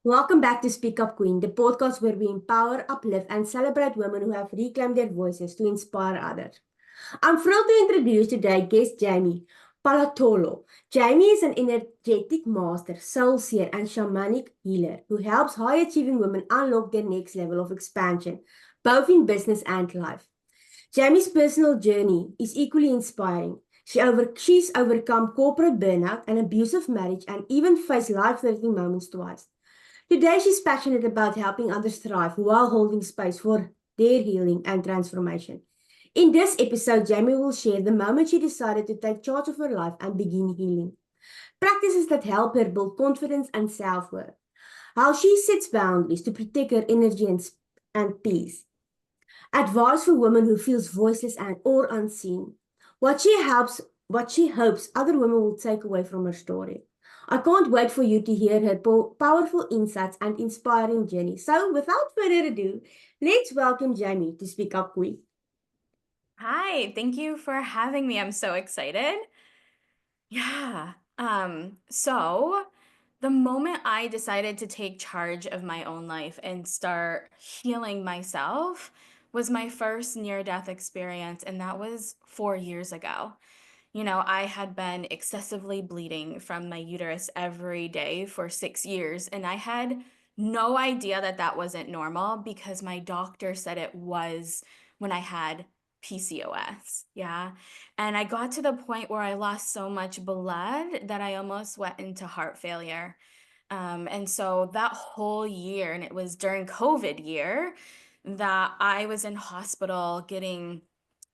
Welcome back to Speak Up Queen, the podcast where we empower, uplift, and celebrate women who have reclaimed their voices to inspire others. I'm thrilled to introduce today's guest, Jaime Pallotolo. Jaime is an energetic master, soul seer, and shamanic healer who helps high achieving women unlock their next level of expansion, both in business and life. Jamie's personal journey is equally inspiring. She's overcome corporate burnout, an abusive marriage, and even faced life-threatening moments twice. Today, she's passionate about helping others thrive while holding space for their healing and transformation. In this episode, Jamie will share the moment she decided to take charge of her life and begin healing. Practices that help her build confidence and self worth. How she sets boundaries to protect her energy and peace. Advice for women who feels voiceless and or unseen. What she hopes other women will take away from her story. I can't wait for you to hear her powerful insights and inspiring journey. So, without further ado, let's welcome Jamie to Speak Up Queen. Hi, thank you for having me. I'm so excited. Yeah. So the moment I decided to take charge of my own life and start healing myself was my first near-death experience, and that was 4 years ago. I had been excessively bleeding from my uterus every day for 6 years, and I had no idea that that wasn't normal because my doctor said it was when I had PCOS. Yeah. And I got to the point where I lost so much blood that I almost went into heart failure. And so that whole year, and it was during COVID year, that I was in hospital getting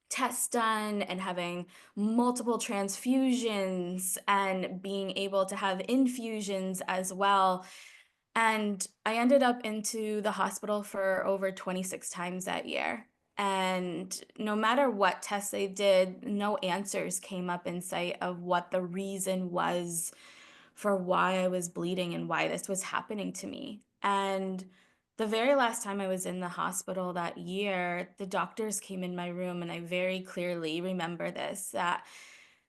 tests done and having multiple transfusions and being able to have infusions as well. And I ended up into the hospital for over 26 times that year. And no matter what tests they did, no answers came up in sight of what the reason was for why I was bleeding and why this was happening to me. And the very last time I was in the hospital that year, the doctors came in my room, and I very clearly remember this that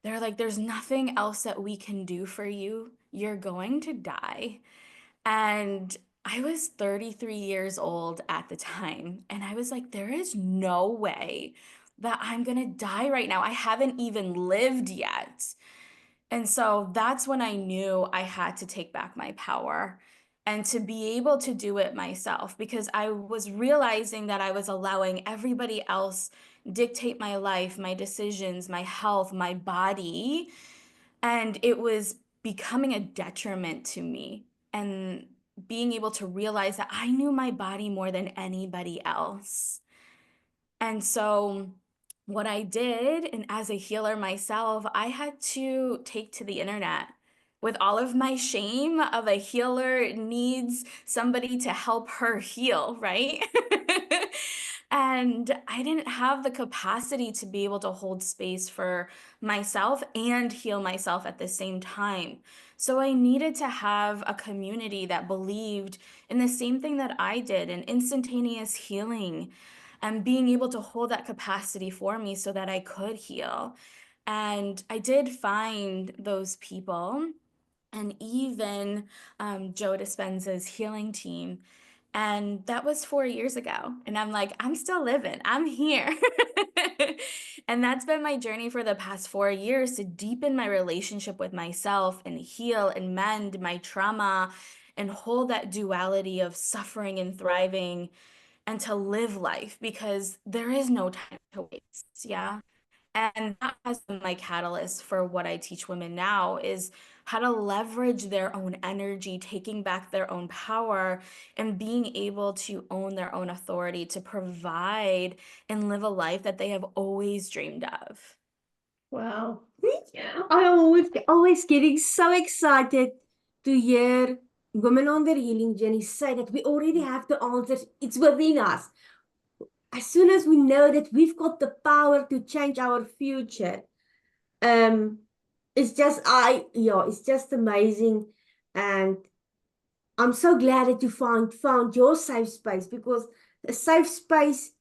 they're like, there's nothing else that we can do for you. You're going to die. And I was 33 years old at the time. And I was like, there is no way that I'm going to die right now. I haven't even lived yet. And so that's when I knew I had to take back my power and to be able to do it myself because I was realizing that I was allowing everybody else dictate my life, my decisions, my health, my body, and it was becoming a detriment to me. And being able to realize that I knew my body more than anybody else. And so, what I did, and as a healer myself, I had to take to the internet with all of my shame of a healer needs somebody to help her heal, right? And I didn't have the capacity to be able to hold space for myself and heal myself at the same time. So I needed to have a community that believed in the same thing that I did, in instantaneous healing and being able to hold that capacity for me so that I could heal. And I did find those people, and even Joe Dispenza's healing team. And that was 4 years ago. And I'm like, I'm still living, I'm here. And that's been my journey for the past 4 years to deepen my relationship with myself and heal and mend my trauma and hold that duality of suffering and thriving and to live life because there is no time to waste. Yeah. And that has been my catalyst for what I teach women now is how to leverage their own energy, taking back their own power, and being able to own their own authority to provide and live a life that they have always dreamed of. Wow. I always getting so excited to hear women on their healing journey say that we already have the answers. It's within us. As soon as we know that we've got the power to change our future, um, it's just amazing. And I'm so glad that you found your safe space because a safe space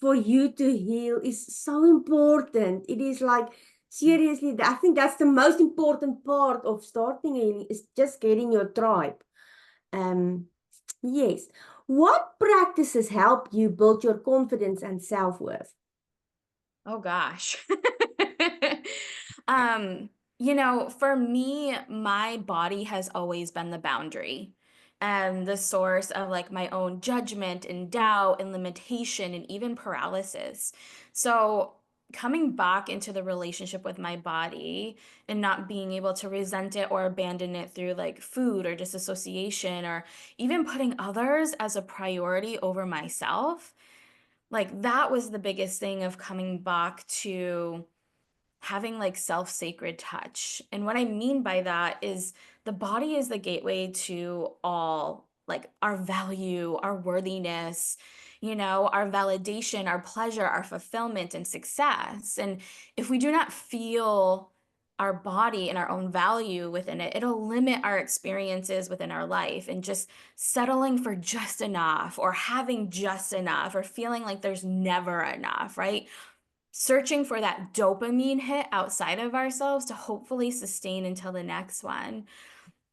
for you to heal is so important. It is like seriously, I think that's the most important part of starting healing is just getting your tribe. Um, Yes. What practices help you build your confidence and self-worth? Oh gosh. Um, for me, my body has always been the boundary and the source of like my own judgment and doubt and limitation and even paralysis. So, coming back into the relationship with my body and not being able to resent it or abandon it through like food or disassociation or even putting others as a priority over myself, like that was the biggest thing of coming back to having like self-sacred touch. And what I mean by that is the body is the gateway to all like our value, our worthiness, our validation, our pleasure, our fulfillment and success. And if we do not feel our body and our own value within it, it'll limit our experiences within our life. And just settling for just enough or having just enough or feeling like there's never enough, right? Searching for that dopamine hit outside of ourselves to hopefully sustain until the next one.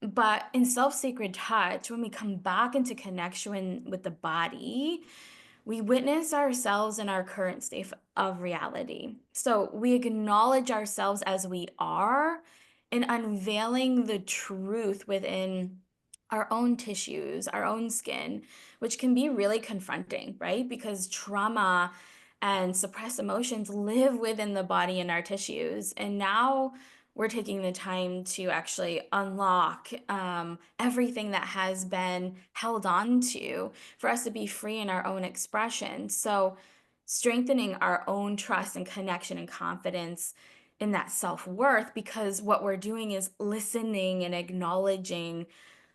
But in self sacred touch, when we come back into connection with the body, we witness ourselves in our current state of reality. So we acknowledge ourselves as we are and unveiling the truth within our own tissues, our own skin, which can be really confronting, right? Because trauma and suppressed emotions live within the body and our tissues. And now we're taking the time to actually unlock everything that has been held on to for us to be free in our own expression. So, strengthening our own trust and connection and confidence in that self worth, because what we're doing is listening and acknowledging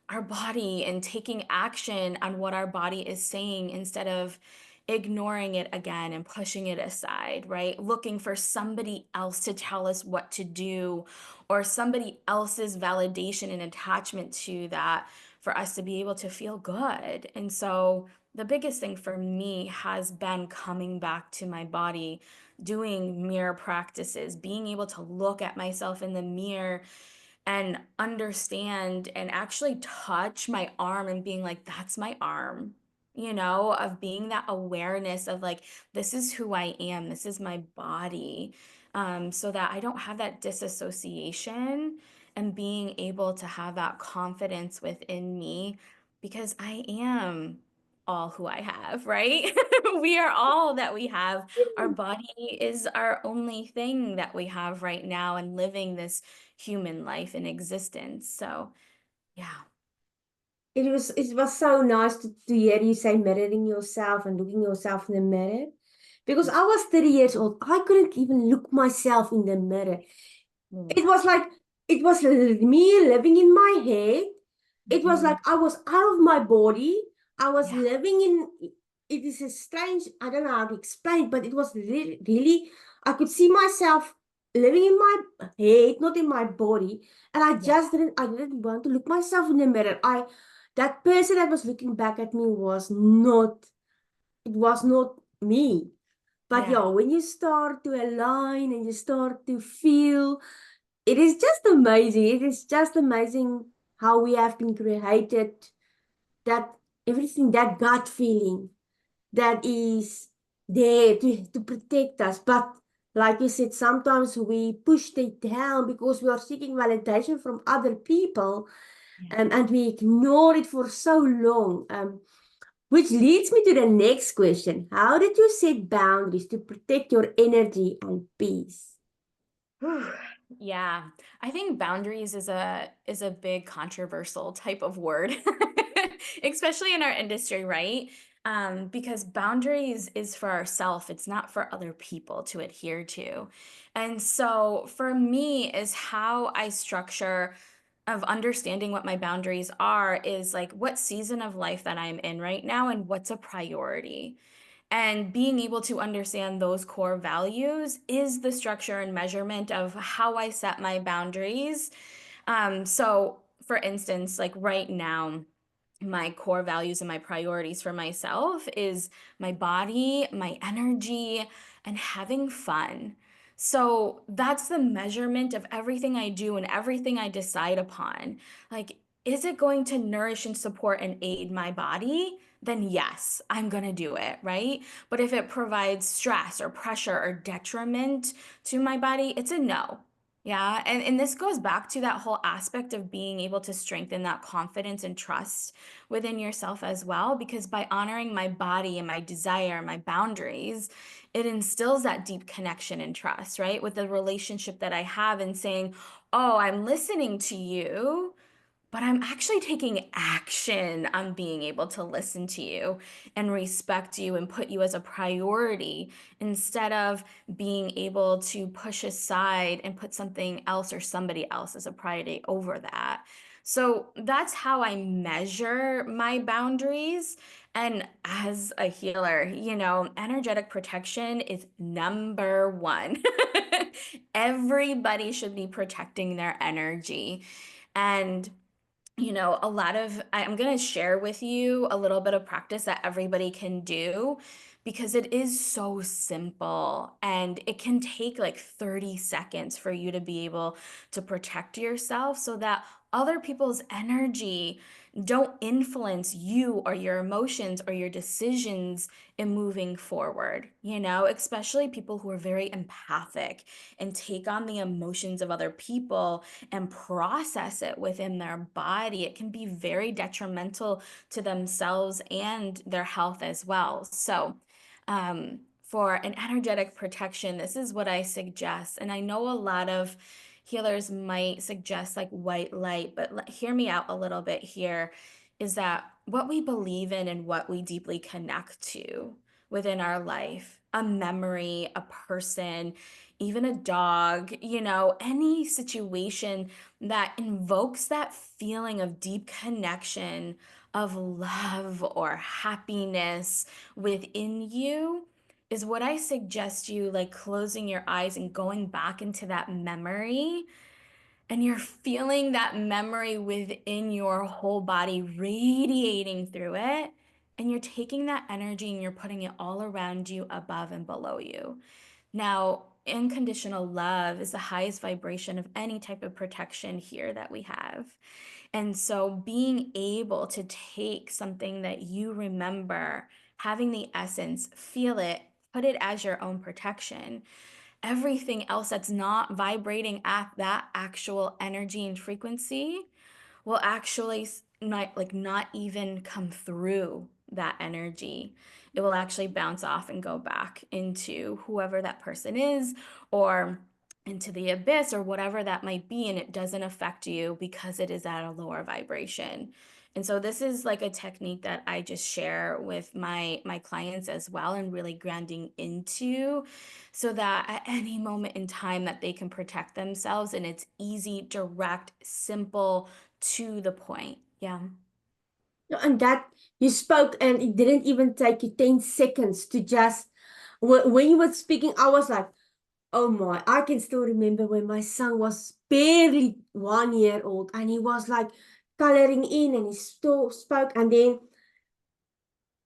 our body and taking action on what our body is saying instead of ignoring it again and pushing it aside, right? Looking for somebody else to tell us what to do or somebody else's validation and attachment to that for us to be able to feel good. And so the biggest thing for me has been coming back to my body, doing mirror practices, being able to look at myself in the mirror and understand and actually touch my arm and being like, that's my arm, of being that awareness of like, this is who I am, this is my body, so that I don't have that disassociation and being able to have that confidence within me because I am all who I have, right? We are all that we have. Our body is our only thing that we have right now and living this human life in existence. So, yeah. It was so nice to hear you say mirroring yourself and looking yourself in the mirror. Because I was 30 years old. I couldn't even look myself in the mirror. It Wow. was like it was me living in my head. It was Mhm. like I was out of my body. I was Yeah. living in it is a strange, I don't know how to explain, but it was really, I could see myself living in my head, not in my body. And Yeah. I didn't want to look myself in the mirror. That person that was looking back at me it was not me. But Yeah. yeah, when you start to align and you start to feel, it is just amazing. It is just amazing how we have been created, that everything, that gut feeling that is there to protect us. But like you said, sometimes we push it down because we are seeking validation from other people, Yeah. and we ignore it for so long. Which leads me to the next question. How did you set boundaries to protect your energy and peace? Whew. Yeah. I think boundaries is a big controversial type of word, especially in our industry, right? Because boundaries is for ourselves, it's not for other people to adhere to. And so for me is how I structure of understanding what my boundaries are is like what season of life that I'm in right now and what's a priority. And being able to understand those core values is the structure and measurement of how I set my boundaries. So, for instance, like right now, my core values and my priorities for myself is my body, my energy, and having fun. So that's the measurement of everything I do and everything I decide upon. Like is it going to nourish and support and aid my body? Then yes, I'm going to do it, right? But if it provides stress or pressure or detriment to my body, it's a no. Yeah. And this goes back to that whole aspect of being able to strengthen that confidence and trust within yourself as well. Because by honoring my body and my desire, my boundaries, it instills that deep connection and trust, right? With the relationship that I have and saying, oh, I'm listening to you, but I'm actually taking action on being able to listen to you and respect you and put you as a priority instead of being able to push aside and put something else or somebody else as a priority over that. So that's how I measure my boundaries. And as a healer, energetic protection is number one. Everybody should be protecting their energy. And a lot of, I'm going to share with you a little bit of practice that everybody can do because it is so simple and it can take like 30 seconds for you to be able to protect yourself so that other people's energy don't influence you or your emotions or your decisions in moving forward, especially people who are very empathic and take on the emotions of other people and process it within their body. It can be very detrimental to themselves and their health as well. So, for an energetic protection, this is what I suggest. And I know a lot of healers might suggest like white light, but hear me out a little bit here is that what we believe in and what we deeply connect to within our life, a memory, a person, even a dog, any situation that invokes that feeling of deep connection, of love or happiness within you is what I suggest you like closing your eyes and going back into that memory. And you're feeling that memory within your whole body radiating through it. And you're taking that energy and you're putting it all around you, above and below you. Now, unconditional love is the highest vibration of any type of protection here that we have. And so, being able to take something that you remember, having the essence, feel it, put it as your own protection, everything else that's not vibrating at that actual energy and frequency will actually not even come through that energy. It will actually bounce off and go back into whoever that person is or into the abyss or whatever that might be, and it doesn't affect you because it is at a lower vibration. And so this is like a technique that I just share with my clients as well, and really grounding into so that at any moment in time that they can protect themselves, and it's easy, direct, simple, to the point. Yeah. No, and that you spoke, and it didn't even take you 10 seconds to just, when you were speaking, I was like, oh my, I can still remember when my son was barely 1 year old and he was like coloring in and he still spoke. And then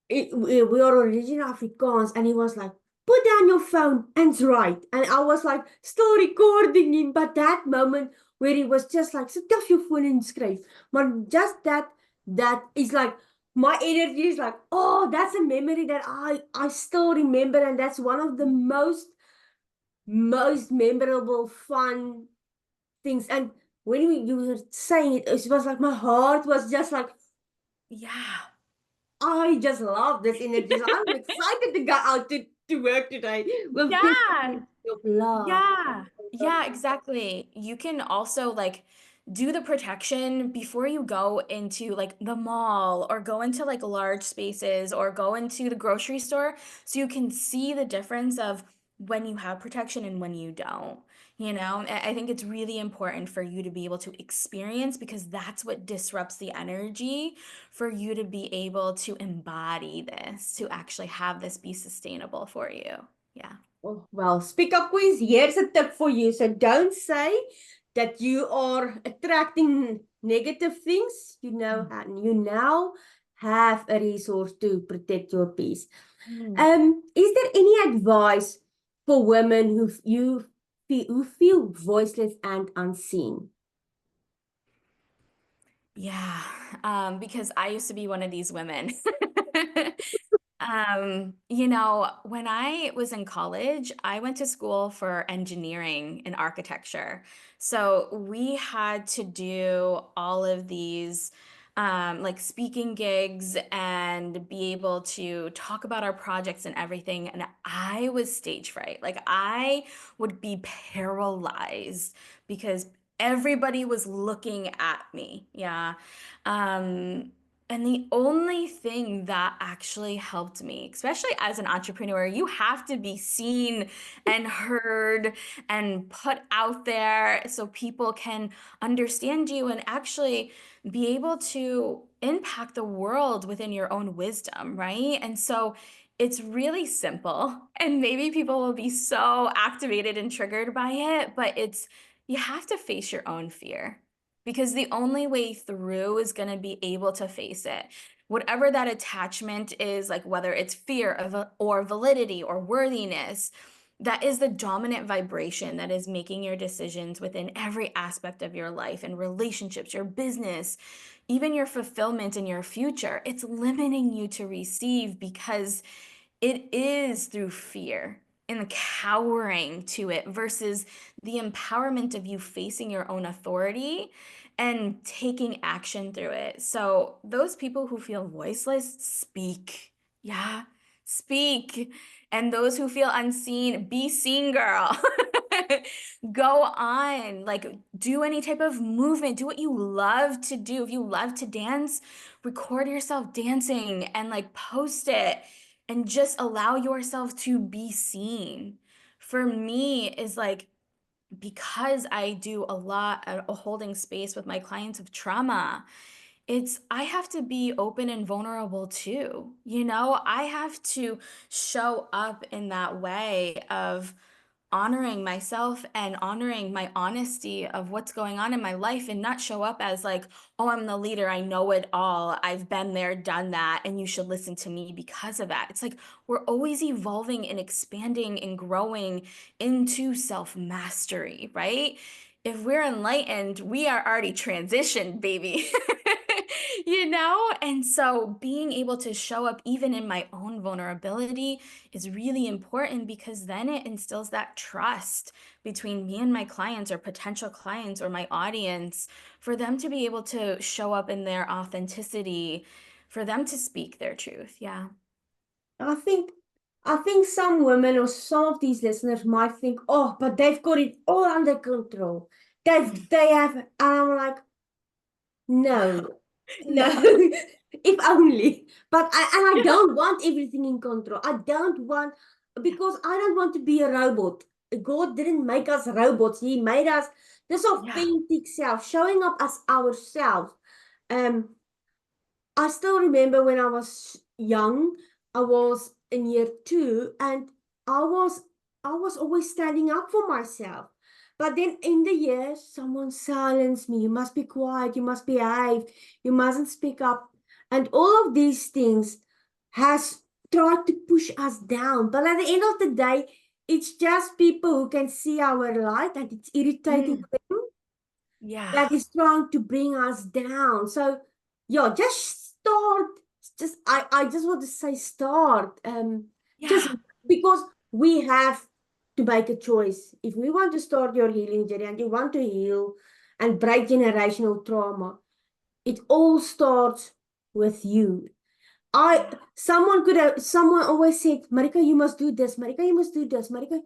we are original Afrikaans and he was like, put down your phone and write. And I was like, still recording him. But that moment where he was just like, sit off your phone and skryf. But just that is like, my energy is like, oh, that's a memory that I still remember. And that's one of the most memorable, fun things. And when you were saying it, it was like my heart was just like, Yeah. I just love this energy. So I'm excited to go out to work today with this Yeah. energy of love. Yeah. Yeah, exactly. You can also like do the protection before you go into like the mall or go into like large spaces or go into the grocery store so you can see the difference of when you have protection and when you don't. I think it's really important for you to be able to experience because that's what disrupts the energy for you to be able to embody this, to actually have this be sustainable for you. Yeah. Oh, well, speak up, Queens. Here's a tip for you. So don't say that you are attracting negative things. You now have a resource to protect your peace. Mm. Is there any advice for women who feel voiceless and unseen? Yeah, because I used to be one of these women. When I was in college, I went to school for engineering and architecture. So we had to do all of these like speaking gigs and be able to talk about our projects and everything. And I was stage fright. Like I would be paralyzed because everybody was looking at me. Yeah. Um, and the only thing that actually helped me, especially as an entrepreneur, you have to be seen and heard and put out there so people can understand you and actually be able to impact the world within your own wisdom, right? And so it's really simple, and maybe people will be so activated and triggered by it, but you have to face your own fear because the only way through is going to be able to face it. Whatever that attachment is, like whether it's fear of or validity or worthiness, that is the dominant vibration that is making your decisions within every aspect of your life and relationships, your business, even your fulfillment in your future. It's limiting you to receive because it is through fear and cowering to it versus the empowerment of you facing your own authority and taking action through it. So, those people who feel voiceless, speak. Yeah, speak. And those who feel unseen, be seen, girl. Go on, like do any type of movement, do what you love to do. If you love to dance, record yourself dancing and like post it and just allow yourself to be seen. For me, is like because I do a lot of holding space with my clients of trauma, I have to be open and vulnerable too. I have to show up in that way of honoring myself and honoring my honesty of what's going on in my life and not show up as like, oh, I'm the leader, I know it all, I've been there, done that, and you should listen to me because of that. It's like we're always evolving and expanding and growing into self-mastery, right? If we're enlightened, we are already transitioned, baby. And so being able to show up even in my own vulnerability is really important because then it instills that trust between me and my clients or potential clients or my audience for them to be able to show up in their authenticity, for them to speak their truth. Yeah. I think I think some women or some of these listeners might think, oh, but they've got it all under control. They have, and I'm like, no, no, No. if only. But I don't want everything in control. I don't want Yeah. because I don't want to be a robot. God didn't make us robots. He made us this Yeah. authentic self, showing up as ourselves. Um, I still remember when I was young, I was in year two, and I was I was always standing up for myself. But then in the years, someone silenced me. You must be quiet, you must behave, you mustn't speak up. And all of these things has tried to push us down. But at the end of the day, it's just people who can see our light and it's irritating Mm. them Yeah. that is trying to bring us down. So yeah, just start. I just want to say start. Just Yeah. because we have to make a choice. If we want to start your healing journey and you want to heal and break generational trauma, it all starts with you. I Yeah. someone always said, Marika, you must do this, Marika, you must do this, Marika.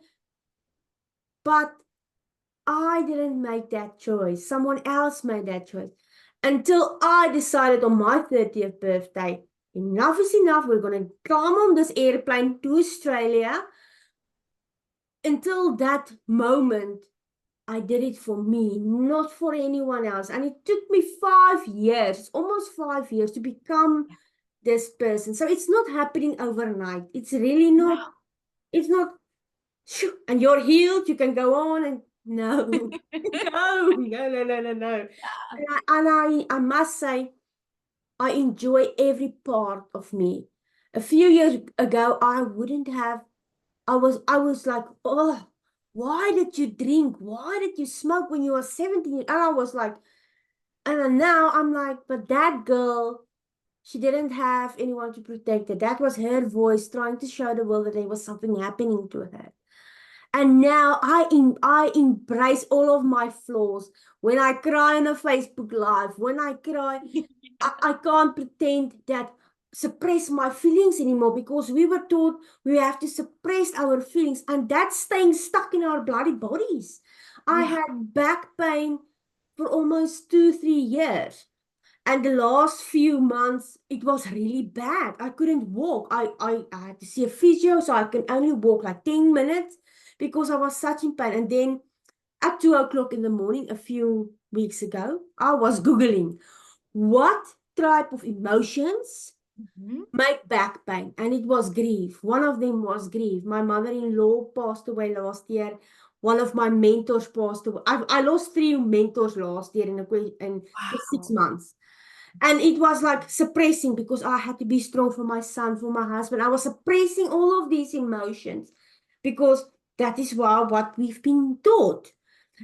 But I didn't make that choice. Someone else made that choice. Until I decided on my 30th birthday, enough is enough. We're going to climb on this airplane to Australia. Until that moment, I did it for me, not for anyone else. And it took me 5 years, almost 5 years to become this person. So it's not happening overnight. It's really not, No. it's not and you're healed, you can go on and no, no. And I must say, I enjoy every part of me. A few years ago, I wouldn't have, I was like, oh, why did you drink? Why did you smoke when you were 17? And I was like, And now I'm like, but that girl, she didn't have anyone to protect her. That was her voice trying to show the world that there was something happening to her. And now I embrace all of my flaws. When I cry on a Facebook Live, when I cry, I can't pretend that suppress my feelings anymore because we were taught we have to suppress our feelings, and that's staying stuck in our bloody bodies. I Yeah. had back pain for almost 2, 3 years. And the last few months, it was really bad. I couldn't walk. I had to see a physio, so I can only walk like 10 minutes because I was such in pain. And then at 2 o'clock in the morning, a few weeks ago, I was Googling what type of emotions Mhm. make back pain. And it was grief. One of them was grief. My mother-in-law passed away last year. One of my mentors passed away. I lost 3 mentors last year in just six Wow. months. And it was like suppressing because I had to be strong for my son, for my husband. I was suppressing all of these emotions because that is what we've been taught.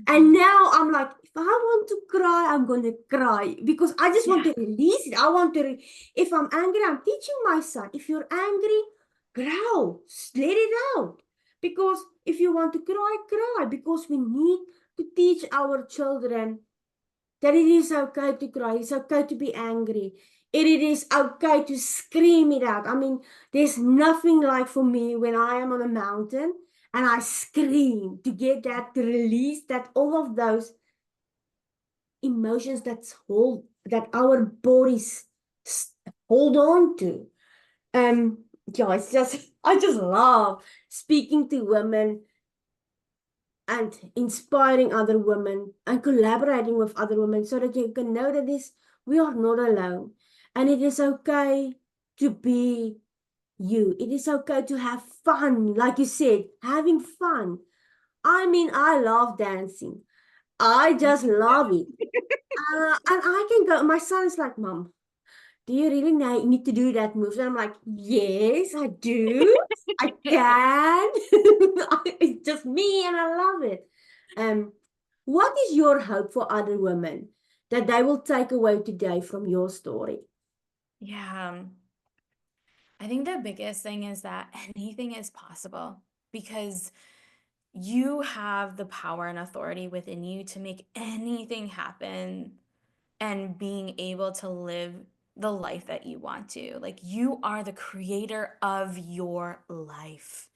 And Mhm. now I'm like, if I want to cry, I'm going to cry because I just want Yeah. to release it. I want to, if I'm angry, I'm teaching my son, if you're angry, growl, let it out. Because if you want to cry, cry. Because we need to teach our children that it is okay to cry, it's okay to be angry, it is okay to scream it out. I mean, there's nothing like for me when I am on a mountain and I scream to get that to release that all of those emotions that our bodies hold on to. Yeah, it's just I just love speaking to women and inspiring other women and collaborating with other women so that you can know that we are not alone, and it is okay to be you. It is okay to have fun, like you said, having fun. I mean, I love dancing. I just love it. And I can go. My son is like, Mom, do you really need to do that move? And I'm like, yes, I do. I can. It's just me and I love it. Um, what is your hope for other women that they will take away today from your story? Yeah. I think the biggest thing is that anything is possible because you have the power and authority within you to make anything happen and being able to live the life that you want to. Like, you are the creator of your life.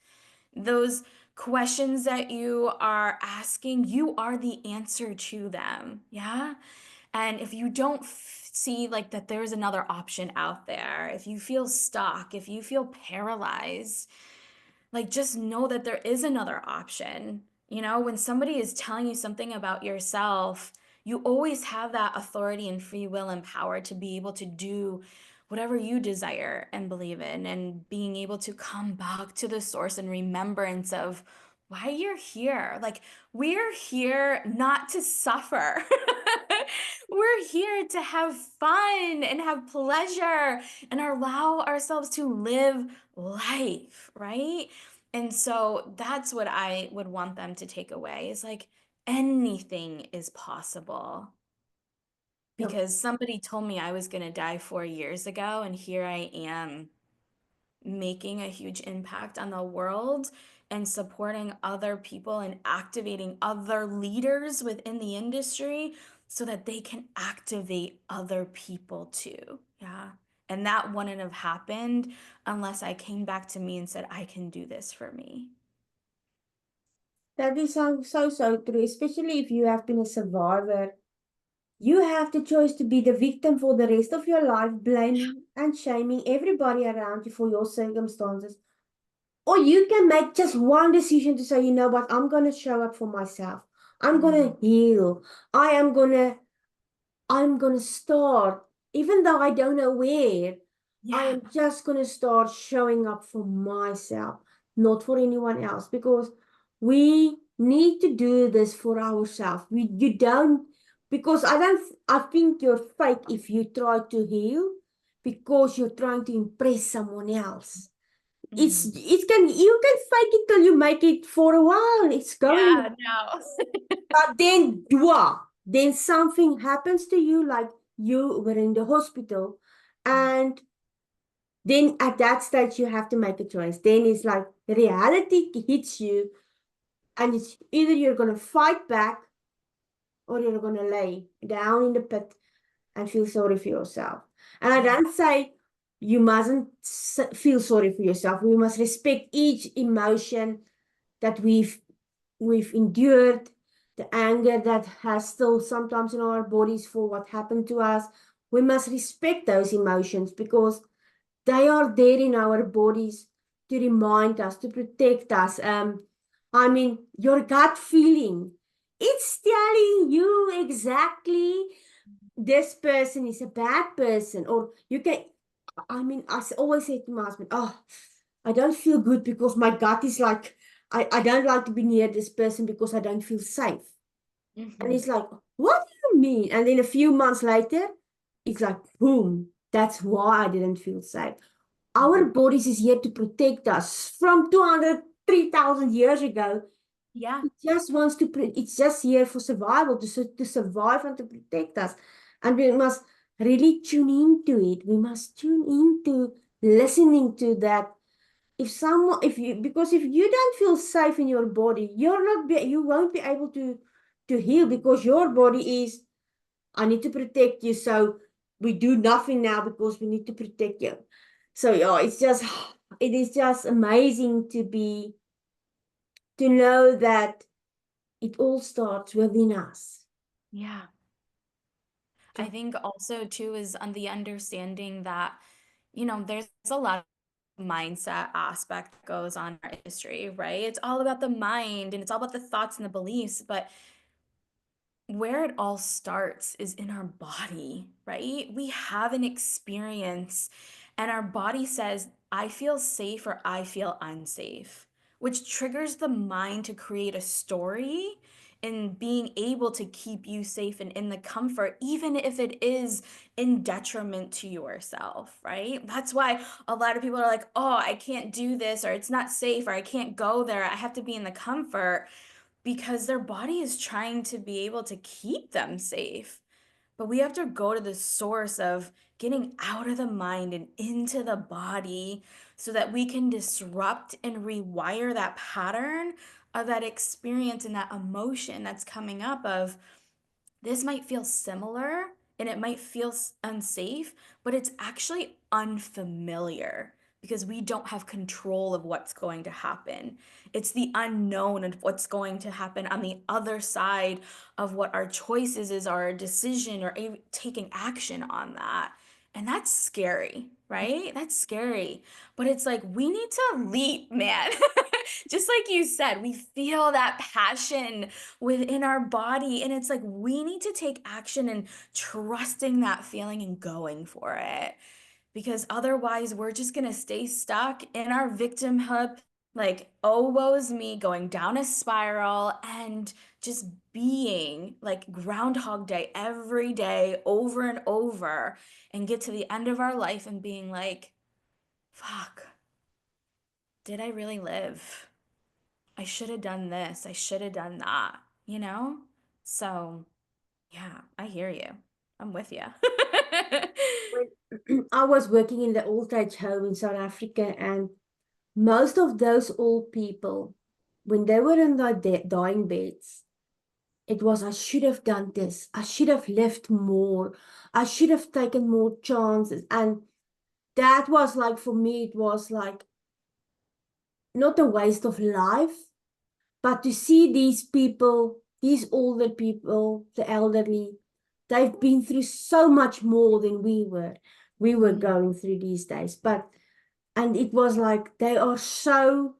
Those questions that you are asking, you are the answer to them. Yeah. And if you don't see like that there's another option out there, if you feel stuck, if you feel paralyzed, like just know that there is another option. You know, when somebody is telling you something about yourself, you always have that authority and free will and power to be able to do whatever you desire and believe in, and being able to come back to the source and remembrance of why you're here. Like, we're here not to suffer. We're here to have fun and have pleasure and allow ourselves to live life, right? And so that's what I would want them to take away is like anything is possible. Yeah, Because somebody told me I was going to die 4 years ago, and here I am making a huge impact on the world and supporting other people and activating other leaders within the industry so that they can activate other people too. Yeah. And that wouldn't have happened unless I came back to me and said, I can do this for me. that is so true, especially if you have been a survivor. You have the choice to be the victim for the rest of your life, blaming and shaming everybody around you for your circumstances. Or you can make just one decision to say, you know what, I'm going to show up for myself. I'm going Mhm. to heal. I'm going to start, even though I don't know where, I Yeah. am just going to start showing up for myself, not for anyone else, because we need to do this for ourselves. You don't, because I think you're fake if you try to heal because you're trying to impress someone else. Mhm. You can fake it till you make it for a while. It's going, Yeah, no. but then dwa. then something happens to you, like you were in the hospital, and then at that stage you have to make a choice. Then it's like reality hits you, and it's either you're going to fight back or you're going to lay down in the pit and feel sorry for yourself. And I Yeah. don't say you mustn't feel sorry for yourself. We must respect each emotion that we've endured, the anger that has still sometimes in our bodies for what happened to us. We must respect those emotions because they are there in our bodies to remind us, to protect us. I mean, your gut feeling, it's telling you exactly this person is a bad person, or you can, I mean, always say to my husband, oh, I don't feel good because my gut is like, I don't like to be near this person because I don't feel safe. And Mhm. it's like, what do you mean? And then a few months later, it's like, boom, that's why I didn't feel safe. Our bodies is here to protect us from 200, 3,000 years ago. Yeah. It just wants to, it's just here for survival, to survive and to protect us. And we must really tune into it. We must tune into listening to that. If someone, if you, because if you don't feel safe in your body, you won't be able to heal because your body is, I need to protect you. So we do nothing now because we need to protect you. So yeah, it's just, it is just amazing to know that it all starts within us. Yeah. I think also too is on the understanding that, there's a lot of mindset aspect that goes on in our industry, right? It's all about the mind and it's all about the thoughts and the beliefs, but where it all starts is in our body, right? We have an experience, and our body says, I feel safe or I feel unsafe, which triggers the mind to create a story and being able to keep you safe and in the comfort, even if it is in detriment to yourself, right? That's why a lot of people are like, oh, I can't do this, or it's not safe, or I can't go there. I have to be in the comfort because their body is trying to be able to keep them safe. But we have to go to the source of getting out of the mind and into the body so that we can disrupt and rewire that pattern of that experience and that emotion that's coming up of this might feel similar and it might feel unsafe, but it's actually unfamiliar because we don't have control of what's going to happen. It's the unknown of what's going to happen on the other side of what our choices is, our decision, or taking action on that. And that's scary, right? That's scary. But it's like we need to leap, man. Just like you said, we feel that passion within our body. And it's like we need to take action and trusting that feeling and going for it. Because otherwise, we're just going to stay stuck in our victimhood, like, oh, woe's me, going down a spiral and just being like Groundhog Day every day over and over and get to the end of our life and being like, fuck, did I really live? I should have done this. I should have done that, you know? So, yeah, I hear you. I'm with you. When I was working in the old age home in South Africa, and most of those old people, when they were in their dying beds, it was, I should have done this. I should have lived more. I should have taken more chances. And that was like, for me, it was like not a waste of life, but to see these people, these older people, the elderly, they've been through so much more than we were Mhm. going through these days. But, and it was like, they are so,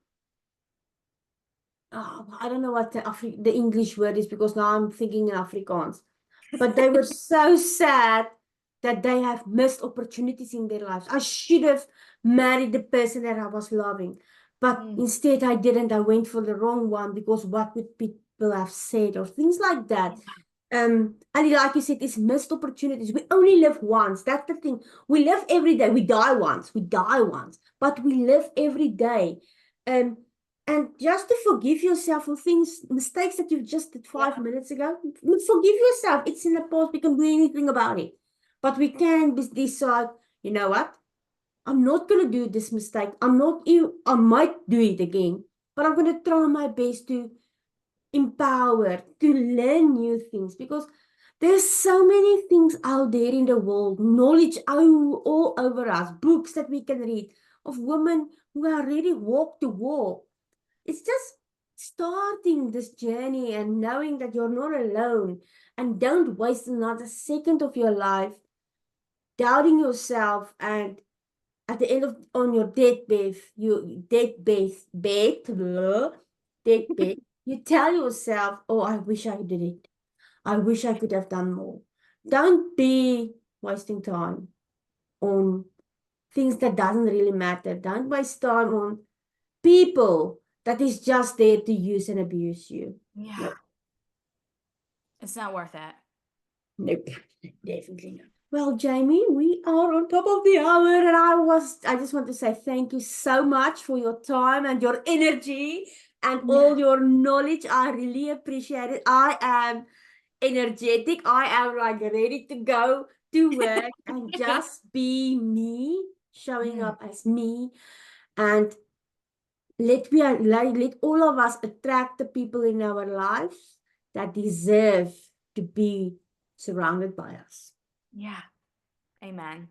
I don't know what the English word is because now I'm thinking in Afrikaans. But they were so sad that they have missed opportunities in their lives. I should have married the person that I was loving, but Mm. instead I didn't. I went for the wrong one because what would people have said or things like that. And like you said, it's missed opportunities. We only live once. That's the thing. We live every day. We die once. We die once, but we live every day. Um, And just to forgive yourself for things, mistakes that you just did Yeah. 5 minutes ago. Forgive yourself. It's in the past. We can do anything about it. But we can decide, you know what? I'm not going to do this mistake. I might do it again, but I'm going to try my best to empower, to learn new things, because there's so many things out there in the world, knowledge all over us, books that we can read of women who already walked the walk. It's just starting this journey and knowing that you're not alone, and don't waste another second of your life doubting yourself, and at the end of on your deathbed, deathbed, you tell yourself, "Oh, I wish I did it. I wish I could have done more." Don't be wasting time on things that doesn't really matter. Don't waste time on people that is just there to use and abuse you. Yeah. No, It's not worth it. nope, definitely not. Well, Jamie, we are on top of the hour, and I just want to say thank you so much for your time and your energy and Yeah. all your knowledge. I really appreciate it. I am energetic. I am like ready to go to work and just be me, showing Mm, up as me, and let all of us attract the people in our lives that deserve to be surrounded by us. yeah. Amen.